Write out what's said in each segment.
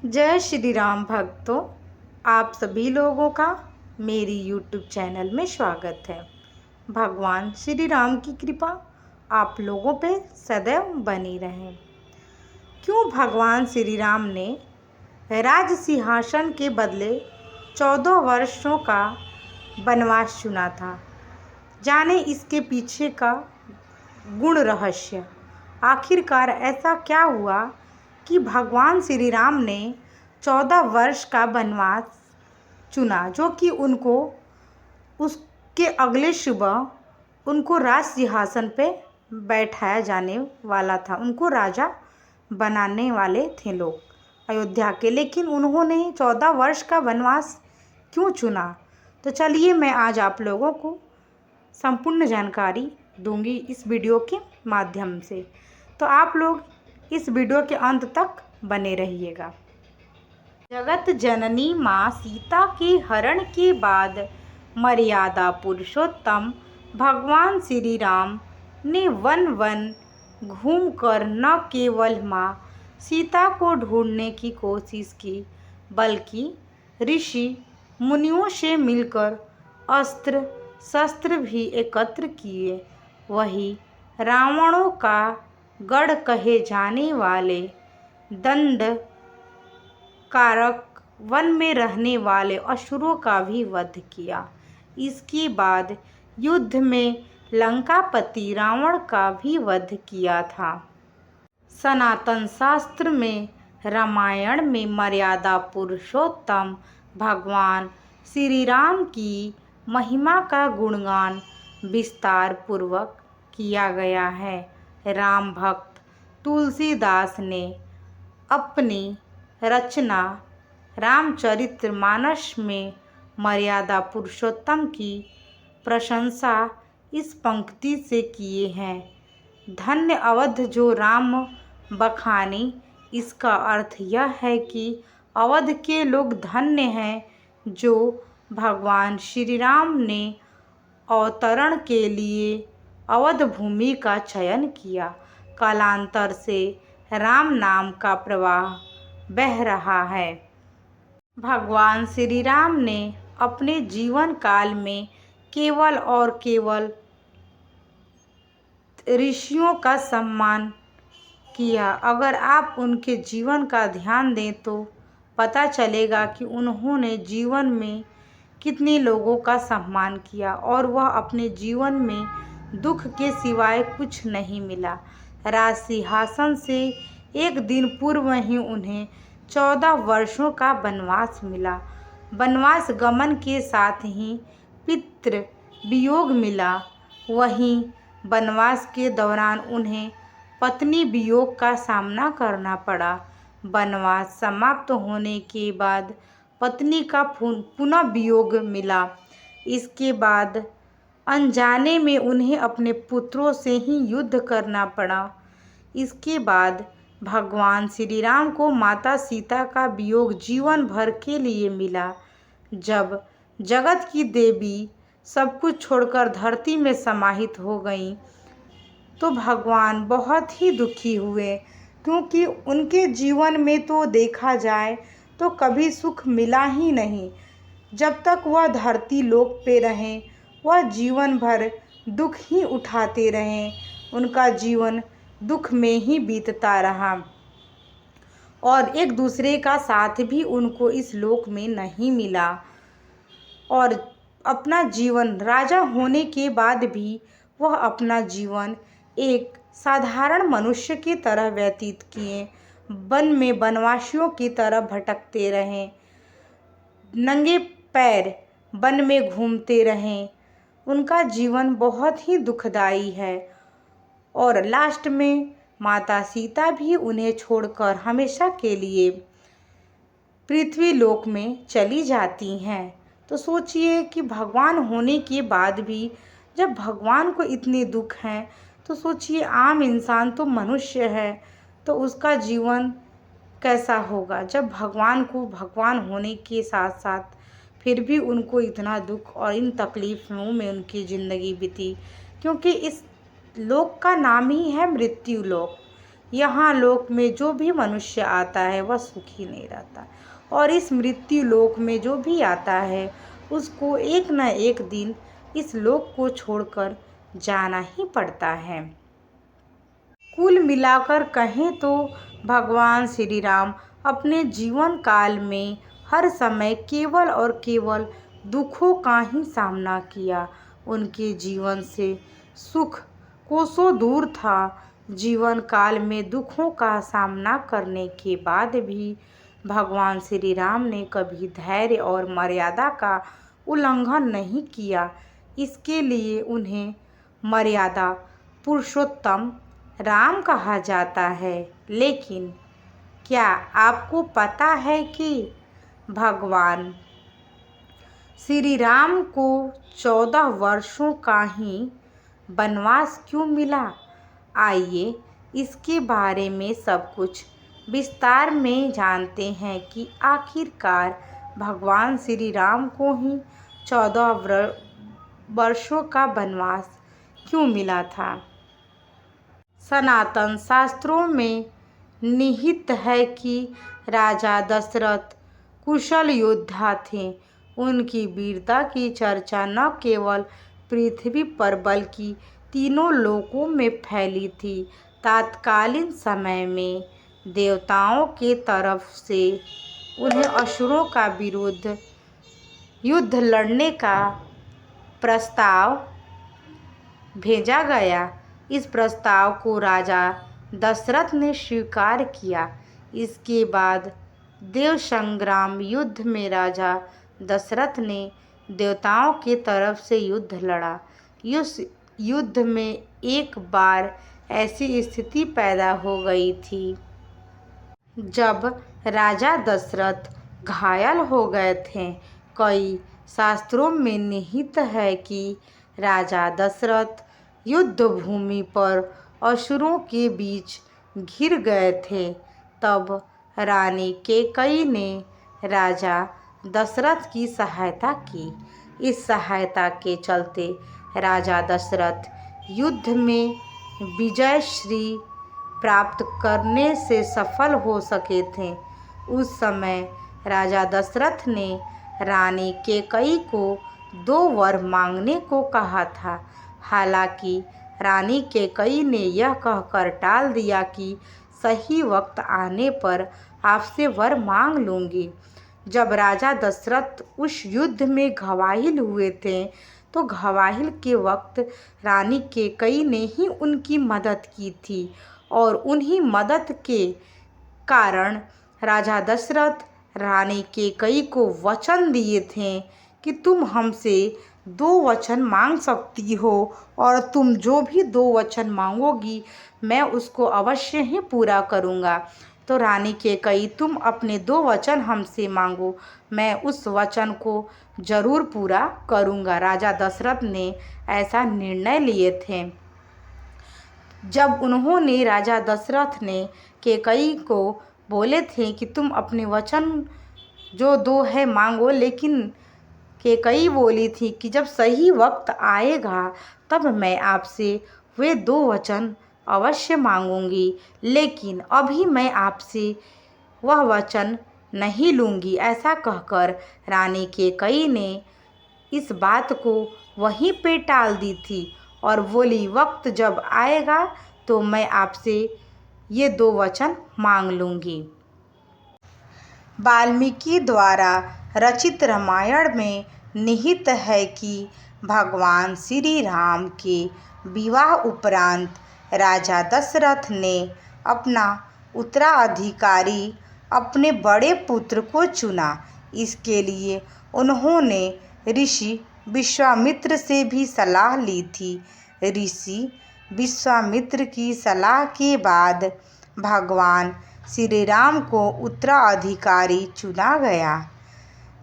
जय श्री राम भक्तों, आप सभी लोगों का मेरी YouTube चैनल में स्वागत है। भगवान श्री राम की कृपा आप लोगों पे सदैव बनी रहे। क्यों भगवान श्री राम ने राज सिंहासन के बदले 14 वर्षों का वनवास चुना था? जाने इसके पीछे का गुण रहस्य। आखिरकार ऐसा क्या हुआ कि भगवान श्री राम ने 14 वर्ष का वनवास चुना, जो कि उनको उसके अगले सुबह उनको राज सिंहासन पे बैठाया जाने वाला था। उनको राजा बनाने वाले थे लोग अयोध्या के। लेकिन उन्होंने 14 वर्ष का वनवास क्यों चुना? तो चलिए मैं आज आप लोगों को संपूर्ण जानकारी दूंगी इस वीडियो के माध्यम से। तो आप लोग इस वीडियो के अंत तक बने रहिएगा। जगत जननी माँ सीता के हरण के बाद मर्यादा पुरुषोत्तम भगवान श्री राम ने वन वन घूमकर न केवल माँ सीता को ढूंढने की कोशिश की, बल्कि ऋषि मुनियों से मिलकर अस्त्र शस्त्र भी एकत्र किए। वही रावणों का गढ़ कहे जाने वाले दंड कारक वन में रहने वाले असुरों का भी वध किया। इसके बाद युद्ध में लंकापति रावण का भी वध किया था। सनातन शास्त्र में रामायण में मर्यादा पुरुषोत्तम भगवान श्री राम की महिमा का गुणगान विस्तार पूर्वक किया गया है। राम भक्त तुलसीदास ने अपनी रचना रामचरितमानस में मर्यादा पुरुषोत्तम की प्रशंसा इस पंक्ति से किए हैं। धन्य अवध जो राम बखानी। इसका अर्थ यह है कि अवध के लोग धन्य हैं जो भगवान श्री राम ने अवतरण के लिए अवध भूमि का चयन किया। कालांतर से राम नाम का प्रवाह बह रहा है। भगवान श्री राम ने अपने जीवन काल में केवल और केवल ऋषियों का सम्मान किया। अगर आप उनके जीवन का ध्यान दें तो पता चलेगा कि उन्होंने जीवन में कितने लोगों का सम्मान किया और वह अपने जीवन में दुख के सिवाय कुछ नहीं मिला। राज सिंहासन से एक दिन पूर्व ही उन्हें 14 वर्षों का वनवास मिला। वनवास गमन के साथ ही पितृ वियोग मिला। वहीं वनवास के दौरान उन्हें पत्नी वियोग का सामना करना पड़ा। वनवास समाप्त होने के बाद पत्नी का पुनः वियोग मिला। इसके बाद अनजाने में उन्हें अपने पुत्रों से ही युद्ध करना पड़ा। इसके बाद भगवान श्री राम को माता सीता का वियोग जीवन भर के लिए मिला। जब जगत की देवी सब कुछ छोड़कर धरती में समाहित हो गईं, तो भगवान बहुत ही दुखी हुए, क्योंकि उनके जीवन में तो देखा जाए तो कभी सुख मिला ही नहीं। जब तक वह धरती लोक पे रहें, वह जीवन भर दुख ही उठाते रहें। उनका जीवन दुख में ही बीतता रहा और एक दूसरे का साथ भी उनको इस लोक में नहीं मिला। और अपना जीवन राजा होने के बाद भी वह अपना जीवन एक साधारण मनुष्य की तरह व्यतीत किए। वन में वनवासियों की तरह भटकते रहें, नंगे पैर वन में घूमते रहें। उनका जीवन बहुत ही दुखदाई है। और लास्ट में माता सीता भी उन्हें छोड़कर हमेशा के लिए पृथ्वी लोक में चली जाती हैं। तो सोचिए कि भगवान होने के बाद भी जब भगवान को इतने दुख हैं, तो सोचिए आम इंसान तो मनुष्य है, तो उसका जीवन कैसा होगा जब भगवान को भगवान होने के साथ साथ फिर भी उनको इतना दुख और इन तकलीफ़ों में उनकी ज़िंदगी बीती। क्योंकि इस लोक का नाम ही है मृत्यु लोक। यहाँ लोक में जो भी मनुष्य आता है वह सुखी नहीं रहता, और इस मृत्यु लोक में जो भी आता है उसको एक न एक दिन इस लोक को छोड़कर जाना ही पड़ता है। कुल मिलाकर कहें तो भगवान श्री राम अपने जीवन काल में हर समय केवल और केवल दुखों का ही सामना किया। उनके जीवन से सुख कोसों दूर था। जीवन काल में दुखों का सामना करने के बाद भी भगवान श्री राम ने कभी धैर्य और मर्यादा का उल्लंघन नहीं किया। इसके लिए उन्हें मर्यादा पुरुषोत्तम राम कहा जाता है। लेकिन क्या आपको पता है कि भगवान श्री राम को 14 वर्षों का ही वनवास क्यों मिला? आइए इसके बारे में सब कुछ विस्तार में जानते हैं कि आखिरकार भगवान श्री राम को ही 14 वर्षों का वनवास क्यों मिला था। सनातन शास्त्रों में निहित है कि राजा दशरथ कुशल योद्धा थे। उनकी वीरता की चर्चा न केवल पृथ्वी पर बल्कि तीनों लोकों में फैली थी। तत्कालीन समय में देवताओं के तरफ से उन्हें असुरों का विरुद्ध युद्ध लड़ने का प्रस्ताव भेजा गया। इस प्रस्ताव को राजा दशरथ ने स्वीकार किया। इसके बाद देव संग्राम युद्ध में राजा दशरथ ने देवताओं के तरफ से युद्ध लड़ा। इस युद्ध में एक बार ऐसी स्थिति पैदा हो गई थी जब राजा दशरथ घायल हो गए थे। कई शास्त्रों में निहित है कि राजा दशरथ युद्ध भूमि पर असुरों के बीच घिर गए थे। तब रानी कैकेयी ने राजा दशरथ की सहायता की। इस सहायता के चलते राजा दशरथ युद्ध में विजयश्री प्राप्त करने से सफल हो सके थे। उस समय राजा दशरथ ने रानी कैकेयी को 2 वर मांगने को कहा था। हालांकि रानी कैकेयी ने यह कहकर टाल दिया कि सही वक्त आने पर आपसे वर मांग लूँगी। जब राजा दशरथ उस युद्ध में घायल हुए थे तो घायल के वक्त रानी कैकेयी ने ही उनकी मदद की थी, और उन्हीं मदद के कारण राजा दशरथ रानी कैकेयी को वचन दिए थे कि तुम हमसे 2 वचन मांग सकती हो, और तुम जो भी 2 वचन मांगोगी मैं उसको अवश्य ही पूरा करूँगा। तो रानी कैकेयी तुम अपने 2 वचन हमसे मांगो, मैं उस वचन को जरूर पूरा करूँगा। राजा दशरथ ने ऐसा निर्णय लिए थे। जब उन्होंने राजा दशरथ ने कैकेयी को बोले थे कि तुम अपने वचन जो 2 है मांगो, लेकिन कैकेयी बोली थी कि जब सही वक्त आएगा तब मैं आपसे वे 2 वचन अवश्य मांगूंगी, लेकिन अभी मैं आपसे वह वचन नहीं लूँगी। ऐसा कहकर रानी कैकेयी ने इस बात को वहीं पे टाल दी थी और बोली वक्त जब आएगा तो मैं आपसे ये 2 वचन मांग लूँगी। वाल्मीकि द्वारा रचित रामायण में निहित है कि भगवान श्री राम के विवाह उपरांत राजा दशरथ ने अपना उत्तराधिकारी अपने बड़े पुत्र को चुना। इसके लिए उन्होंने ऋषि विश्वामित्र से भी सलाह ली थी। ऋषि विश्वामित्र की सलाह के बाद भगवान श्री राम को उत्तराधिकारी चुना गया।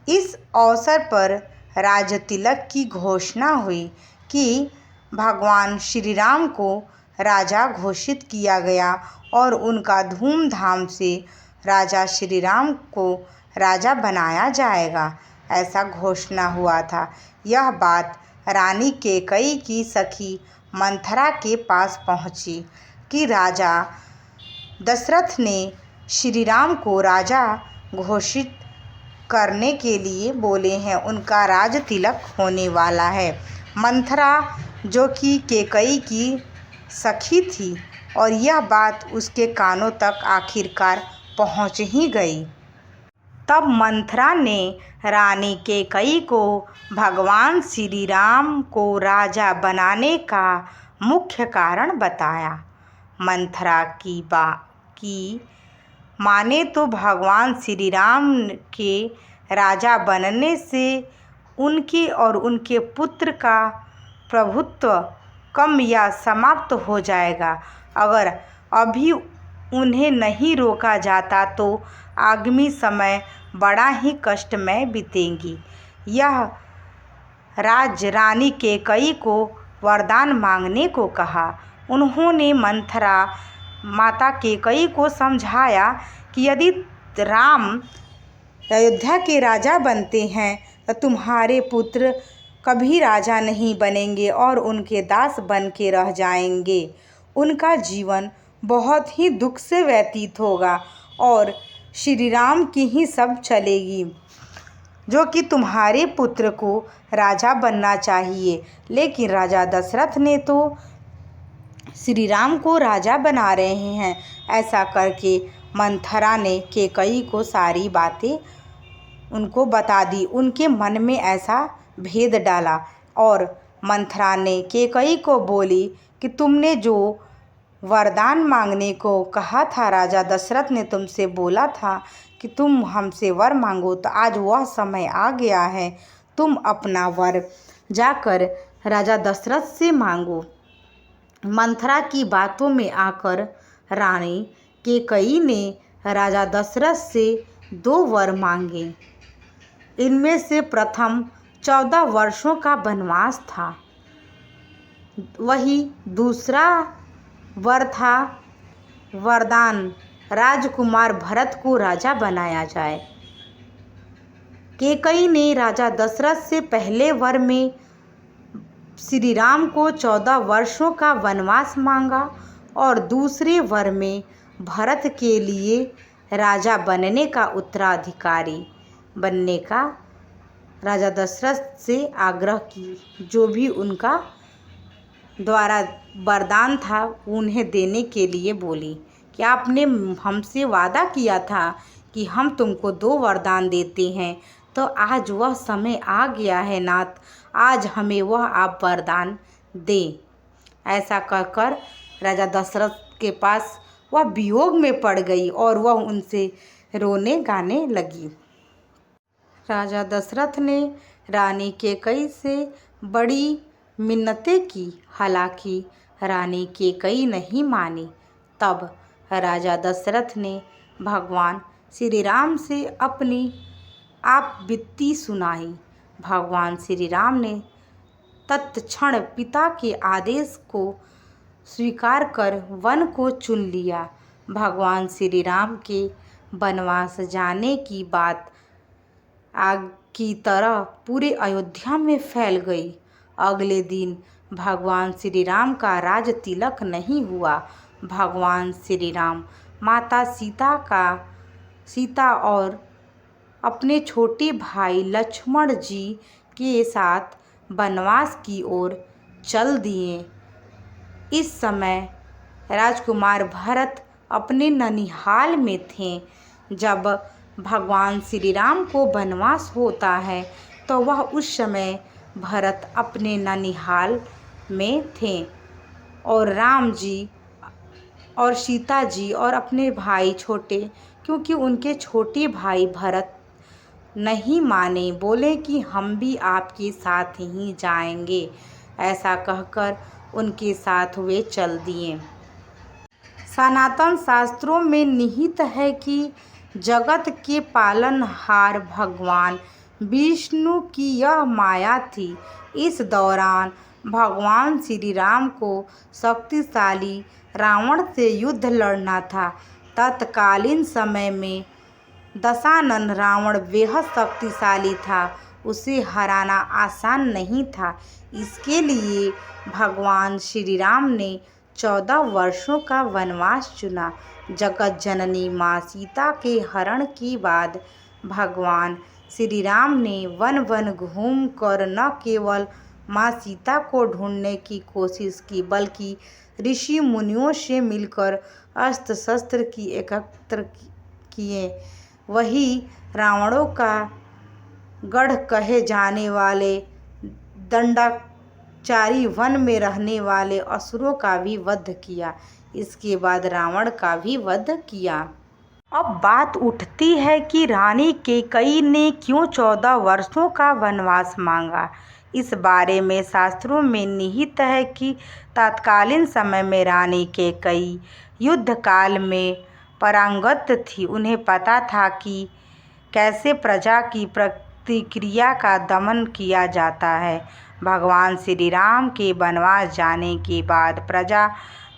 इस अवसर पर राजतिलक की घोषणा हुई कि भगवान श्री राम को राजा घोषित किया गया और उनका धूमधाम से राजा श्री राम को राजा बनाया जाएगा, ऐसा घोषणा हुआ था। यह बात रानी कैकेयी की सखी मंथरा के पास पहुंची कि राजा दशरथ ने श्री राम को राजा घोषित करने के लिए बोले हैं। उनका राज तिलक होने वाला है। मंथरा जो कि कैकेयी की सखी थी और यह बात उसके कानों तक आखिरकार पहुंच ही गई। तब मंथरा ने रानी कैकेयी को भगवान श्री राम को राजा बनाने का मुख्य कारण बताया। मंथरा की माने तो भगवान श्री राम के राजा बनने से उनके और उनके पुत्र का प्रभुत्व कम या समाप्त हो जाएगा। अगर अभी उन्हें नहीं रोका जाता तो आगामी समय बड़ा ही कष्टमय बीतेगी। यह रानी कैकेयी को वरदान मांगने को कहा। उन्होंने मंथरा माता कैकेयी को समझाया कि यदि राम अयोध्या के राजा बनते हैं तो तुम्हारे पुत्र कभी राजा नहीं बनेंगे और उनके दास बन के रह जाएंगे। उनका जीवन बहुत ही दुख से व्यतीत होगा और श्री राम की ही सब चलेगी, जो कि तुम्हारे पुत्र को राजा बनना चाहिए। लेकिन राजा दशरथ ने तो श्री राम को राजा बना रहे हैं। ऐसा करके मंथरा ने कैकेयी को सारी बातें उनको बता दी। उनके मन में ऐसा भेद डाला और मंथरा ने कैकेयी को बोली कि तुमने जो वरदान मांगने को कहा था, राजा दशरथ ने तुमसे बोला था कि तुम हमसे वर मांगो, तो आज वह समय आ गया है। तुम अपना वर जाकर राजा दशरथ से मांगो। मंथरा की बातों में आकर रानी कैकेयी ने राजा दशरथ से 2 वर मांगे। इनमें से प्रथम 14 वर्षों का वनवास था। वही दूसरा वर था वरदान राजकुमार भरत को राजा बनाया जाए। कैकेयी ने राजा दशरथ से पहले वर में श्री राम को 14 वर्षों का वनवास मांगा और दूसरे वर में भरत के लिए राजा बनने का उत्तराधिकारी बनने का राजा दशरथ से आग्रह की। जो भी उनका द्वारा वरदान था उन्हें देने के लिए बोली कि आपने हमसे वादा किया था कि हम तुमको 2 वरदान देते हैं, तो आज वह समय आ गया है नाथ, आज हमें वह आप वरदान दें। ऐसा कहकर राजा दशरथ के पास वह वियोग में पड़ गई और वह उनसे रोने गाने लगी। राजा दशरथ ने रानी कैकेयी से बड़ी मिन्नतें की, हालांकि रानी कैकेयी नहीं मानी। तब राजा दशरथ ने भगवान श्री राम से अपनी आप बीती सुनाई। भगवान श्री राम ने तत्क्षण पिता के आदेश को स्वीकार कर वन को चुन लिया। भगवान श्री राम के वनवास जाने की बात आग की तरह पूरे अयोध्या में फैल गई। अगले दिन भगवान श्री राम का राज तिलक नहीं हुआ। भगवान श्री राम माता सीता और अपने छोटे भाई लक्ष्मण जी के साथ वनवास की ओर चल दिए। इस समय राजकुमार भरत अपने ननिहाल में थे। जब भगवान श्री राम को वनवास होता है तो वह उस समय भरत अपने ननिहाल में थे और राम जी और सीता जी और अपने भाई छोटे, क्योंकि उनके छोटे भाई भरत नहीं माने, बोले कि हम भी आपके साथ ही जाएंगे। ऐसा कहकर उनके साथ वे चल दिए। सनातन शास्त्रों में निहित है कि जगत के पालनहार भगवान विष्णु की यह माया थी। इस दौरान भगवान श्री राम को शक्तिशाली रावण से युद्ध लड़ना था। तत्कालीन समय में दशानन रावण बेहद शक्तिशाली था, उसे हराना आसान नहीं था। इसके लिए भगवान श्री राम ने 14 वर्षों का वनवास चुना। जगत जननी माँ सीता के हरण के बाद भगवान श्री राम ने वन वन घूम कर न केवल माँ सीता को ढूंढने की कोशिश की, बल्कि ऋषि मुनियों से मिलकर अस्त्र शस्त्र की एकत्र किए। वही रावणों का गढ़ कहे जाने वाले दंडाचारी वन में रहने वाले असुरों का भी वध किया। इसके बाद रावण का भी वध किया। अब बात उठती है कि रानी कैकेयी ने क्यों 14 वर्षों का वनवास मांगा। इस बारे में शास्त्रों में निहित है कि तत्कालीन समय में रानी कैकेयी युद्ध काल में पारंगत थी। उन्हें पता था कि कैसे प्रजा की प्रतिक्रिया का दमन किया जाता है। भगवान श्री राम के वनवास जाने के बाद प्रजा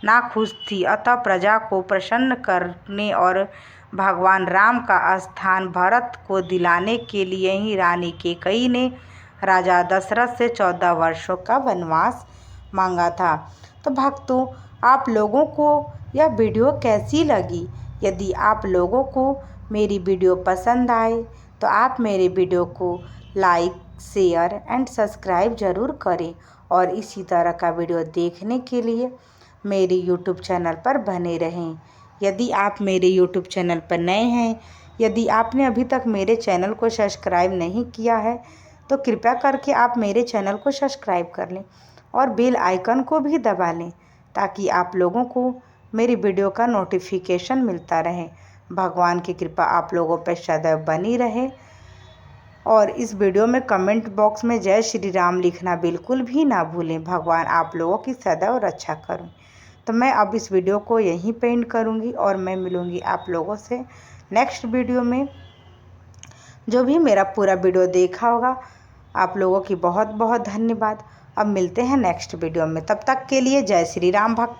नाखुश थी, अतः प्रजा को प्रसन्न करने और भगवान राम का स्थान भरत को दिलाने के लिए ही रानी कैकेयी ने राजा दशरथ से 14 वर्षों का वनवास मांगा था। तो भक्तों, आप लोगों को यह वीडियो कैसी लगी? यदि आप लोगों को मेरी वीडियो पसंद आए तो आप मेरे वीडियो को लाइक, शेयर एंड सब्सक्राइब ज़रूर करें और इसी तरह का वीडियो देखने के लिए मेरे यूट्यूब चैनल पर बने रहें। यदि आप मेरे यूट्यूब चैनल पर नए हैं, यदि आपने अभी तक मेरे चैनल को सब्सक्राइब नहीं किया है तो कृपया करके आप मेरे चैनल को सब्सक्राइब कर लें और बेल आइकन को भी दबा लें, ताकि आप लोगों को मेरी वीडियो का नोटिफिकेशन मिलता रहे। भगवान की कृपा आप लोगों पर सदैव बनी रहे और इस वीडियो में कमेंट बॉक्स में जय श्री राम लिखना बिल्कुल भी ना भूलें। भगवान आप लोगों की सदैव रक्षा करें। तो मैं अब इस वीडियो को यहीं पे एंड करूँगी और मैं मिलूँगी आप लोगों से नेक्स्ट वीडियो में। जो भी मेरा पूरा वीडियो देखा होगा, आप लोगों की बहुत बहुत धन्यवाद। अब मिलते हैं नेक्स्ट वीडियो में, तब तक के लिए जय श्री राम भक्त।